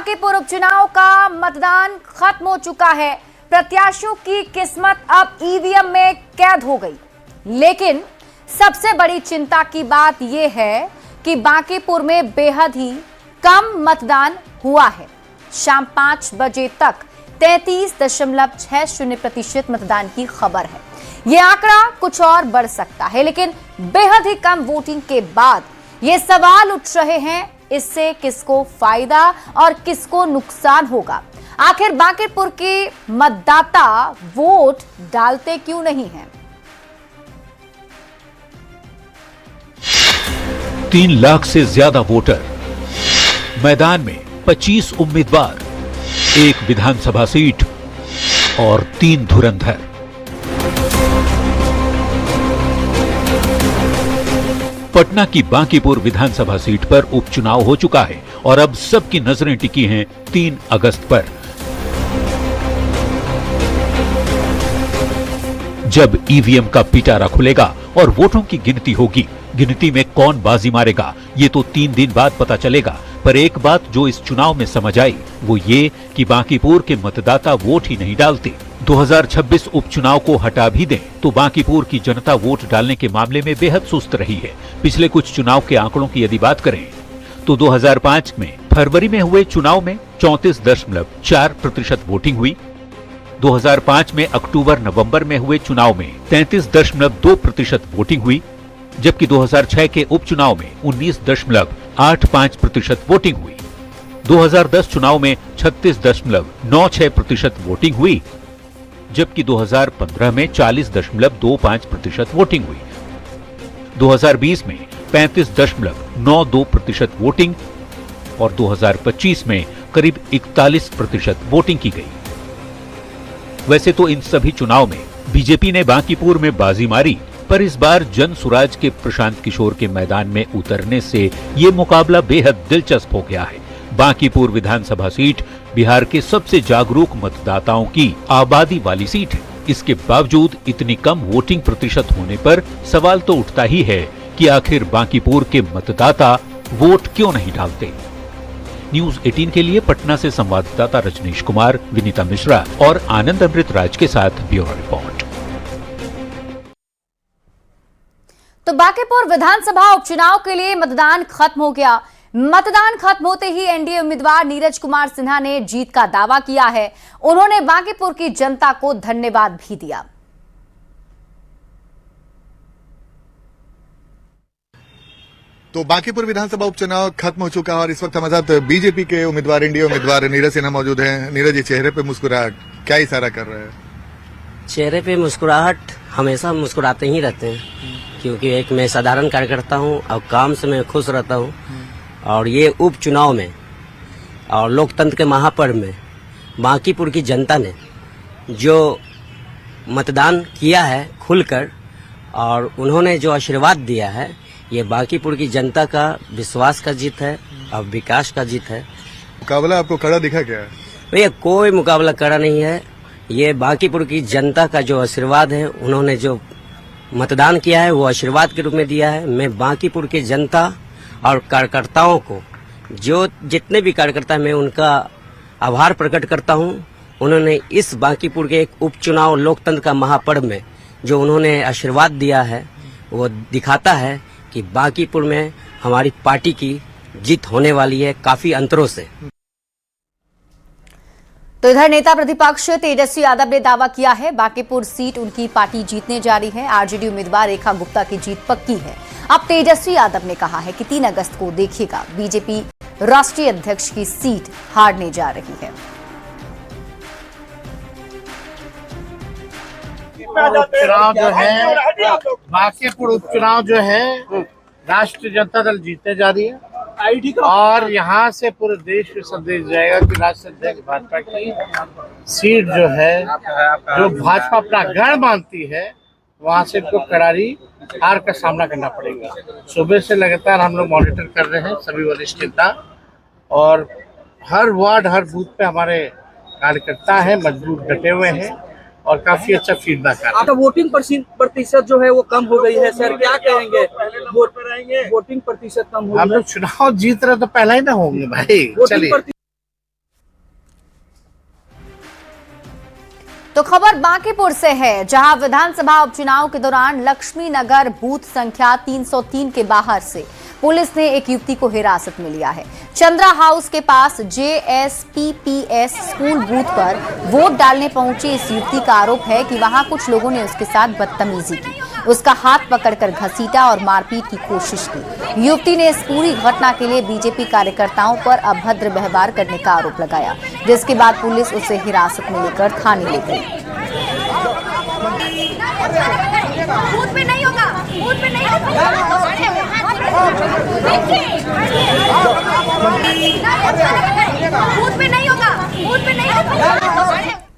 बांकीपुर उपचुनाव का मतदान खत्म हो चुका है। प्रत्याशियों की किस्मत अब ईवीएम में कैद हो गई। लेकिन सबसे बड़ी चिंता की बात यह है कि बांकीपुर में बेहद ही कम मतदान हुआ है। शाम 5 बजे तक 33.60% मतदान की खबर है। यह आंकड़ा कुछ और बढ़ सकता है, लेकिन बेहद ही कम वोटिंग के बाद ये सवाल उठ रहे हैं, इससे किसको फायदा और किसको नुकसान होगा। आखिर बांकीपुर के मतदाता वोट डालते क्यों नहीं हैं? 3 लाख से ज्यादा वोटर, मैदान में 25 उम्मीदवार, 1 विधानसभा सीट और 3 धुरंधर। पटना की बांकीपुर विधानसभा सीट पर उपचुनाव हो चुका है और अब सबकी नजरें टिकी हैं 3 अगस्त पर, जब ईवीएम का पिटारा खुलेगा और वोटों की गिनती होगी। गिनती में कौन बाजी मारेगा ये तो 3 दिन बाद पता चलेगा। पर एक बात जो इस चुनाव में समझ आई वो ये कि बांकीपुर के मतदाता वोट ही नहीं डालते। 2026 उपचुनाव को हटा भी दें तो बांकीपुर की जनता वोट डालने के मामले में बेहद सुस्त रही है। पिछले कुछ चुनाव के आंकड़ों की यदि बात करें तो 2005 में फरवरी में हुए चुनाव में 34.4% वोटिंग हुई। 2005 में अक्टूबर नवंबर में हुए चुनाव में 33.2% वोटिंग हुई, जबकि 2006 के उपचुनाव में 19.85% वोटिंग हुई। 2010 चुनाव में 36.96% वोटिंग हुई, जबकि 2015 में 40.25% वोटिंग हुई। 2020 में 35.92% वोटिंग और 2025 में करीब 41% वोटिंग की गई। वैसे तो इन सभी चुनाव में बीजेपी ने बांकीपुर में बाजी मारी, पर इस बार जन सुराज के प्रशांत किशोर के मैदान में उतरने से ये मुकाबला बेहद दिलचस्प हो गया है। बांकीपुर विधानसभा सीट बिहार के सबसे जागरूक मतदाताओं की आबादी वाली सीट है। इसके बावजूद इतनी कम वोटिंग प्रतिशत होने पर सवाल तो उठता ही है कि आखिर बांकीपुर के मतदाता वोट क्यों नहीं डालते। न्यूज़ 18 के लिए पटना से संवाददाता रजनीश कुमार, विनीता मिश्रा और आनंद अमृत राज के साथ ब्यूरो रिपोर्ट। तो बांकीपुर विधानसभा उपचुनाव के लिए मतदान खत्म हो गया। मतदान खत्म होते ही एनडीए उम्मीदवार नीरज कुमार सिन्हा ने जीत का दावा किया है। उन्होंने बांकीपुर की जनता को धन्यवाद भी दिया। तो बांकीपुर विधानसभा उपचुनाव खत्म हो चुका है और इस वक्त हमारे साथ बीजेपी के उम्मीदवार, एनडीए उम्मीदवार नीरज सिन्हा मौजूद हैं। नीरज जी, चेहरे पे मुस्कुराहट, क्या इशारा कर रहे हैं? चेहरे पे मुस्कुराहट हमेशा मुस्कुराते ही रहते हैं, क्योंकि एक मैं साधारण कार्यकर्ता हूं और काम से मैं खुश रहता हूं। और ये उपचुनाव में और लोकतंत्र के महापर्व में बांकीपुर की जनता ने जो मतदान किया है खुलकर और उन्होंने जो आशीर्वाद दिया है, ये बांकीपुर की जनता का विश्वास का जीत है और विकास का जीत है। मुकाबला आपको कड़ा दिखा क्या है? भैया कोई मुकाबला कड़ा नहीं है। ये बांकीपुर की जनता का जो आशीर्वाद है, उन्होंने जो मतदान किया है वो आशीर्वाद के रूप में दिया है। मैं बांकीपुर की जनता और कार्यकर्ताओं को, जो जितने भी कार्यकर्ता हैं, मैं उनका आभार प्रकट करता हूं। उन्होंने इस बांकीपुर के एक उपचुनाव लोकतंत्र का महापर्व में जो उन्होंने आशीर्वाद दिया है, वो दिखाता है कि बांकीपुर में हमारी पार्टी की जीत होने वाली है काफी अंतरों से। तो इधर नेता प्रतिपक्ष तेजस्वी यादव ने दावा किया है बांकीपुर सीट उनकी पार्टी जीतने जा रही है। आरजेडी उम्मीदवार रेखा गुप्ता की जीत पक्की है। अब तेजस्वी यादव ने कहा है कि 3 अगस्त को देखिएगा, बीजेपी राष्ट्रीय अध्यक्ष की सीट हारने जा रही है। उपचुनाव जो है, बांकीपुर उपचुनाव जो है, राष्ट्रीय जनता दल जीतने जा रही है और यहाँ से पूरे देश को संदेश जाएगा कि राष्ट्रीय अध्यक्ष भाजपा की सीट जो है, जो भाजपा अपना गढ़ मानती है, वहाँ से इनको करारी हार का सामना करना पड़ेगा। सुबह से लगातार हम लोग मॉनिटर कर रहे हैं, सभी वरिष्ठ नेता, और हर वार्ड हर बूथ पे हमारे कार्यकर्ता हैं, मजबूत डटे हुए हैं और काफी अच्छा फीडबैक आ रहा है। आपका वोटिंग प्रतिशत जो है वो कम हो गई है सर, क्या कहेंगे? वोटिंग प्रतिशत कम हो गई। हम लोग चुनाव जीत रहे तो पहले ही ना होंगे भाई। चलिए। तो खबर बांकीपुर से है, जहां विधानसभा उपचुनाव के दौरान लक्ष्मी नगर बूथ संख्या 303 के बाहर से पुलिस ने एक युवती को हिरासत में लिया है। चंद्रा हाउस के पास JSPPS स्कूल बूथ पर वोट डालने पहुंची इस युवती का आरोप है कि वहां कुछ लोगों ने उसके साथ बदतमीजी की, उसका हाथ पकड़कर घसीटा और मारपीट की कोशिश की। युवती ने इस पूरी घटना के लिए बीजेपी कार्यकर्ताओं पर अभद्र व्यवहार करने का आरोप लगाया, जिसके बाद पुलिस उसे हिरासत में लेकर थाने ले गई। बूथ पे नहीं होगा, बूथ पे नहीं होगा, बूथ पे नहीं होगा।